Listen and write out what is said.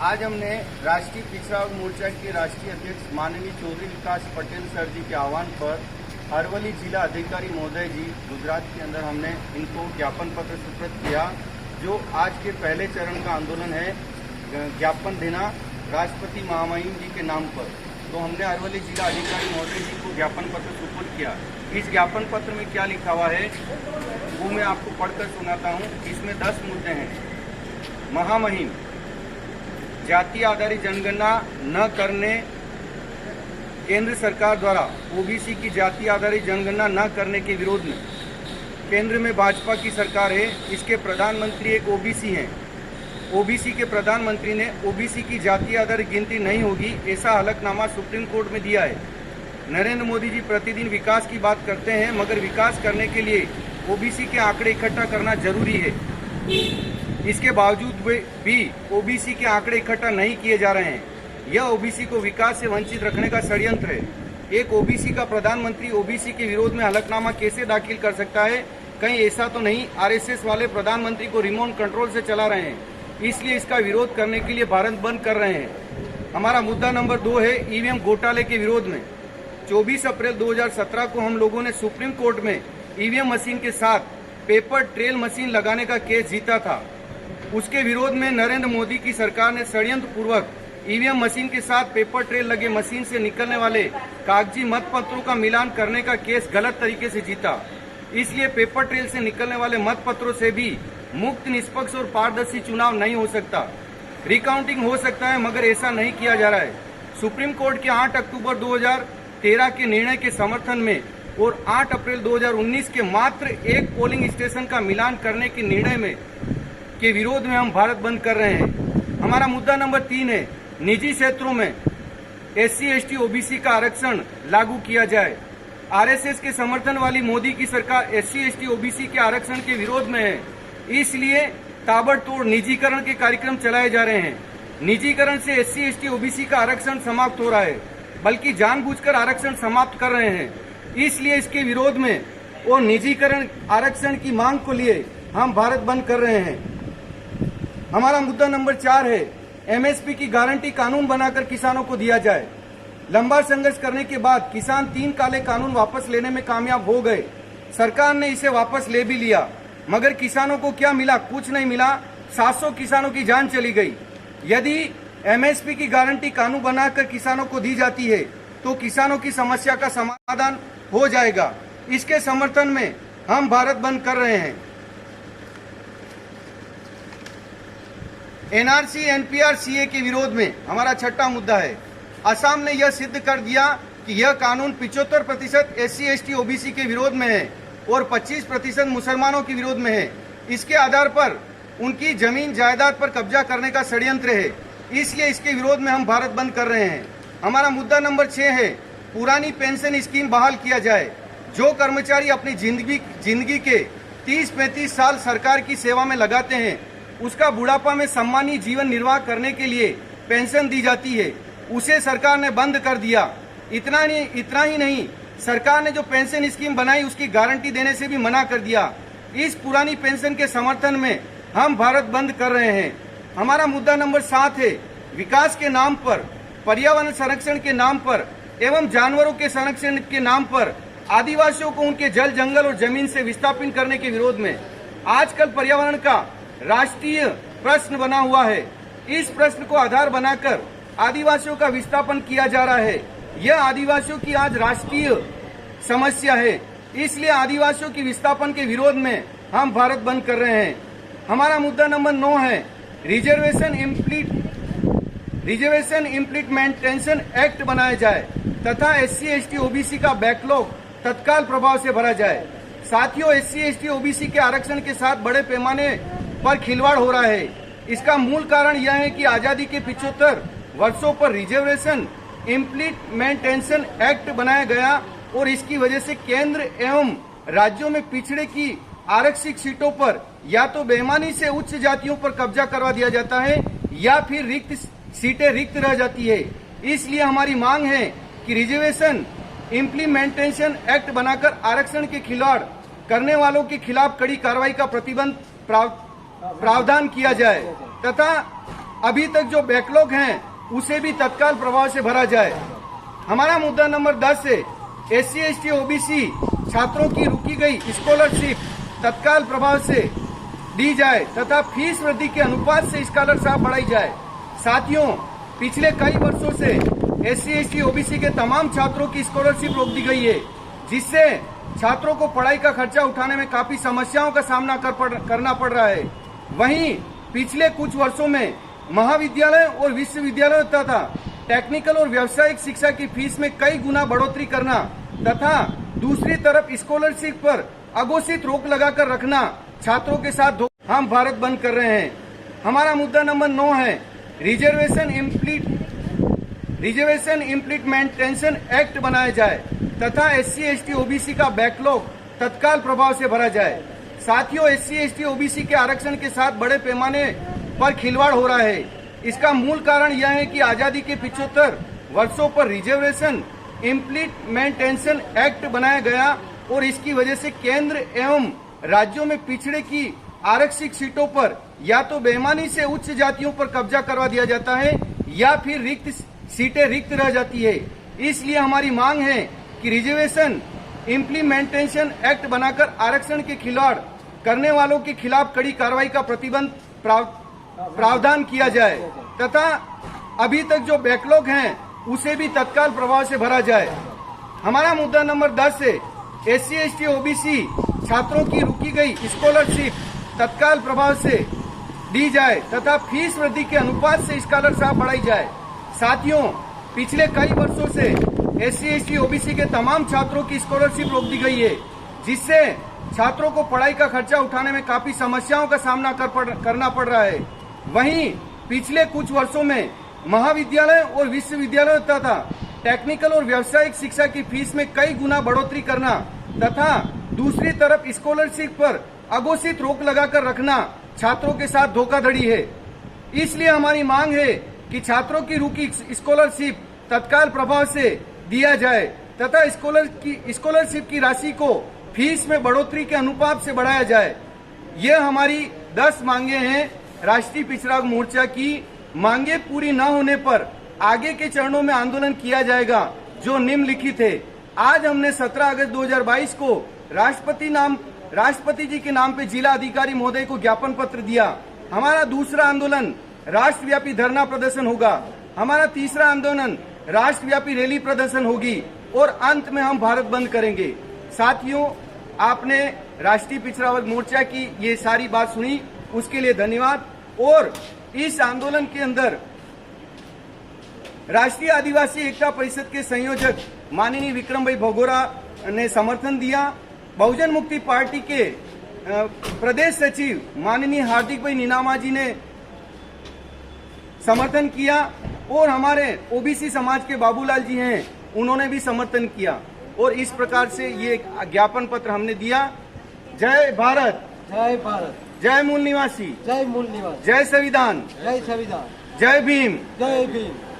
आज हमने राष्ट्रीय पिछड़ा वर्ग मोर्चा के राष्ट्रीय अध्यक्ष माननीय चौधरी विकास पटेल सर जी के आह्वान पर अरवली जिला अधिकारी महोदय जी गुजरात के अंदर हमने इनको ज्ञापन पत्र सुपुर्द किया। जो आज के पहले चरण का आंदोलन है ज्ञापन देना राष्ट्रपति महामहिम जी के नाम पर, तो हमने अरवली जिला अधिकारी महोदय जी को ज्ञापन पत्र सुपुर्द किया। इस ज्ञापन पत्र में क्या लिखा हुआ है वो मैं आपको पढ़कर सुनाता हूँ। इसमें 10 मुद्दे हैं। महामहिम, जाति आधारित जनगणना न करने, केंद्र सरकार द्वारा ओबीसी की जाति आधारित जनगणना न करने के विरोध में केंद्र में भाजपा की सरकार है, इसके प्रधानमंत्री एक ओबीसी हैं। ओबीसी के प्रधानमंत्री ने ओबीसी की जाति आधारित गिनती नहीं होगी ऐसा हलफनामा सुप्रीम कोर्ट में दिया है। नरेंद्र मोदी जी प्रतिदिन विकास की बात करते हैं, मगर विकास करने के लिए ओबीसी के आंकड़े इकट्ठा करना जरूरी है। इसके बावजूद भी ओबीसी के आंकड़े इकट्ठा नहीं किए जा रहे हैं। यह ओबीसी को विकास से वंचित रखने का षड्यंत्र है। एक ओबीसी का प्रधानमंत्री ओबीसी के विरोध में हलफनामा कैसे दाखिल कर सकता है? कहीं ऐसा तो नहीं आरएसएस वाले प्रधानमंत्री को रिमोट कंट्रोल से चला रहे हैं, इसलिए इसका विरोध करने के लिए भारत बंद कर रहे हैं। हमारा मुद्दा नंबर 2 है ईवीएम घोटाले के विरोध में। 24 अप्रैल 2017 को हम लोगों ने सुप्रीम कोर्ट में ईवीएम मशीन के साथ पेपर ट्रेल मशीन लगाने का केस जीता था। उसके विरोध में नरेंद्र मोदी की सरकार ने षड्यंत्र पूर्वक ईवीएम मशीन के साथ पेपर ट्रेल लगे मशीन से निकलने वाले कागजी मतपत्रों का मिलान करने का केस गलत तरीके से जीता। इसलिए पेपर ट्रेल से निकलने वाले मतपत्रों से भी मुक्त, निष्पक्ष और पारदर्शी चुनाव नहीं हो सकता। रिकाउंटिंग हो सकता है, मगर ऐसा नहीं किया जा रहा है। सुप्रीम कोर्ट के 8 अक्टूबर 2013 के निर्णय के समर्थन में और 8 अप्रैल 2019 के मात्र एक पोलिंग स्टेशन का मिलान करने के निर्णय में के विरोध में हम भारत बंद कर रहे हैं। हमारा मुद्दा नंबर 3 है निजी क्षेत्रों में SC ST OBC का आरक्षण लागू किया जाए। आरएसएस के समर्थन वाली मोदी की सरकार SC ST OBC के आरक्षण के विरोध में है, इसलिए ताबड़तोड़ निजीकरण के कार्यक्रम चलाए जा रहे हैं। निजीकरण से SC ST OBC का आरक्षण समाप्त हो रहा है, बल्कि जानबूझकर आरक्षण समाप्त कर रहे हैं। इसलिए इसके विरोध में और निजीकरण आरक्षण की मांग को लिए हम भारत बंद कर रहे हैं। हमारा मुद्दा नंबर 4 है MSP की गारंटी कानून बनाकर किसानों को दिया जाए। लंबा संघर्ष करने के बाद किसान 3 काले कानून वापस लेने में कामयाब हो गए। सरकार ने इसे वापस ले भी लिया, मगर किसानों को क्या मिला? कुछ नहीं मिला। 700 किसानों की जान चली गई। यदि MSP की गारंटी कानून बनाकर किसानों को दी जाती है तो किसानों की समस्या का समाधान हो जाएगा। इसके समर्थन में हम भारत बंद कर रहे हैं। NRC NPR CA के विरोध में हमारा 6ठा मुद्दा है। असम ने यह सिद्ध कर दिया कि यह कानून 75% SC ST OBC के विरोध में है और 25% मुसलमानों के विरोध में है। इसके आधार पर उनकी जमीन जायदाद पर कब्जा करने का षड्यंत्र है, इसलिए इसके विरोध में हम भारत बंद कर रहे हैं। हमारा मुद्दा नंबर 6 है पुरानी पेंशन स्कीम बहाल किया जाए। जो कर्मचारी अपनी जिंदगी के 30-35 साल सरकार की सेवा में लगाते हैं, उसका बुढ़ापा में सम्मानीय जीवन निर्वाह करने के लिए पेंशन दी जाती है, उसे सरकार ने बंद कर दिया। इतना ही नहीं, सरकार ने जो पेंशन स्कीम बनाई उसकी गारंटी देने से भी मना कर दिया। इस पुरानी पेंशन के समर्थन में हम भारत बंद कर रहे हैं। हमारा मुद्दा नंबर 7 है विकास के नाम पर, पर्यावरण संरक्षण के नाम पर एवं जानवरों के संरक्षण के नाम पर आदिवासियों को उनके जल, जंगल और जमीन से विस्थापित करने के विरोध में आजकल पर्यावरण का राष्ट्रीय प्रश्न बना हुआ है। इस प्रश्न को आधार बनाकर आदिवासियों का विस्थापन किया जा रहा है। यह आदिवासियों की आज राष्ट्रीय समस्या है, इसलिए आदिवासियों की विस्थापन के विरोध में हम भारत बंद कर रहे हैं। हमारा मुद्दा नंबर 9 है रिजर्वेशन इम्प्लीमेंटेशन एक्ट बनाया जाए तथा SC ST OBC का बैकलॉग तत्काल प्रभाव से भरा जाए। साथियों, SC ST OBC के आरक्षण के साथ बड़े पैमाने पर खिलवाड़ हो रहा है। इसका मूल कारण यह है कि आजादी के 75 वर्षों पर रिजर्वेशन इम्प्लीमेंटेशन एक्ट बनाया गया और इसकी वजह से केंद्र एवं राज्यों में पिछड़े की आरक्षित सीटों पर या तो बेईमानी से उच्च जातियों पर कब्जा करवा दिया जाता है या फिर सीटें रिक्त रह जाती है। इसलिए हमारी मांग है कि रिजर्वेशन इम्प्लीमेंटेशन एक्ट बनाकर आरक्षण के खिलाड़ करने वालों के खिलाफ कड़ी कार्रवाई का प्रतिबंध प्रावधान किया जाए तथा अभी तक जो बैकलॉग हैं उसे भी तत्काल प्रभाव से भरा जाए। हमारा मुद्दा नंबर 10 है, SC ST OBC छात्रों की रुकी गई स्कॉलरशिप तत्काल प्रभाव से दी जाए तथा फीस वृद्धि के अनुपात से स्कॉलरशिप बढ़ाई जाए। साथियों, पिछले कई वर्षों से SC ST OBC के तमाम छात्रों की स्कॉलरशिप रोक दी गई है, जिससे छात्रों को पढ़ाई का खर्चा उठाने में काफी समस्याओं का सामना करना पड़ रहा है। वहीं पिछले कुछ वर्षों में महाविद्यालय और विश्वविद्यालय तथा टेक्निकल और व्यावसायिक शिक्षा की फीस में कई गुना बढ़ोतरी करना तथा दूसरी तरफ स्कॉलरशिप पर अघोषित रोक लगाकर रखना छात्रों के साथ हम भारत बंद कर रहे हैं। हमारा मुद्दा नंबर 9 है, रिजर्वेशन इम्प्लीमेंटेशन एक्ट बनाया जाए तथा SC ST OBC का बैकलॉग तत्काल प्रभाव से भरा जाए। साथियों, SC ST OBC के आरक्षण के साथ बड़े पैमाने पर खिलवाड़ हो रहा है। इसका मूल कारण यह है कि आजादी के 75 वर्षों पर रिजर्वेशन इम्प्लीमेंटेशन एक्ट बनाया गया और इसकी वजह से केंद्र एवं राज्यों में पिछड़े की आरक्षित सीटों पर या तो बेईमानी से उच्च जातियों पर कब्जा करवा दिया जाता है या फिर सीटें रिक्त रह जाती है। इसलिए हमारी मांग है कि रिजर्वेशन इम्प्लीमेंटेशन एक्ट बनाकर आरक्षण के खिलाड़ करने वालों के खिलाफ कड़ी कार्रवाई का प्रतिबंध प्रावधान किया जाए तथा अभी तक जो बैकलॉग हैं उसे भी तत्काल प्रभाव से भरा जाए। हमारा मुद्दा नंबर 10 है, SC ST OBC छात्रों की रुकी गई स्कॉलरशिप तत्काल प्रभाव से दी जाए तथा फीस वृद्धि के अनुपात से स्कॉलरशिप बढ़ाई जाए। साथियों, पिछले कई वर्षों से SC ST OBC के तमाम छात्रों की स्कॉलरशिप रोक दी गई है, जिससे छात्रों को पढ़ाई का खर्चा उठाने में काफी समस्याओं का सामना करना पड़ रहा है। वहीं पिछले कुछ वर्षों में महाविद्यालय और विश्वविद्यालय तथा टेक्निकल और व्यावसायिक शिक्षा की फीस में कई गुना बढ़ोतरी करना तथा दूसरी तरफ स्कॉलरशिप पर अघोषित रोक लगाकर रखना छात्रों के साथ धोखाधड़ी है। इसलिए हमारी मांग है कि छात्रों की रुकी स्कॉलरशिप तत्काल प्रभाव से दिया जाए तथा स्कॉलरशिप की राशि को फीस में बढ़ोतरी के अनुपात से बढ़ाया जाए। ये हमारी 10 मांगे हैं। राष्ट्रीय पिछड़ा वर्ग मोर्चा की मांगे पूरी न होने पर आगे के चरणों में आंदोलन किया जाएगा, जो निम्नलिखित है। आज हमने 17 अगस्त 2022 को राष्ट्रपति जी के नाम पे जिला अधिकारी महोदय को ज्ञापन पत्र दिया। हमारा दूसरा आंदोलन राष्ट्रव्यापी धरना प्रदर्शन होगा। हमारा तीसरा आंदोलन राष्ट्रव्यापी रैली प्रदर्शन होगी और अंत में हम भारत बंद करेंगे। साथियों, आपने राष्ट्रीय पिछड़ा वर्ग मोर्चा की ये सारी बात सुनी, उसके लिए धन्यवाद। और इस आंदोलन के अंदर राष्ट्रीय आदिवासी एकता परिषद के संयोजक माननीय विक्रम भाई भगोरा ने समर्थन दिया। बहुजन मुक्ति पार्टी के प्रदेश सचिव माननीय हार्दिक भाई नीनामा जी ने समर्थन किया और हमारे OBC समाज के बाबूलाल जी हैं, उन्होंने भी समर्थन किया और इस प्रकार से ये ज्ञापन पत्र हमने दिया। जय भारत, जय भारत, जय मूल निवासी, जय मूल निवासी, जय संविधान, जय संविधान, जय भीम, जय भीम।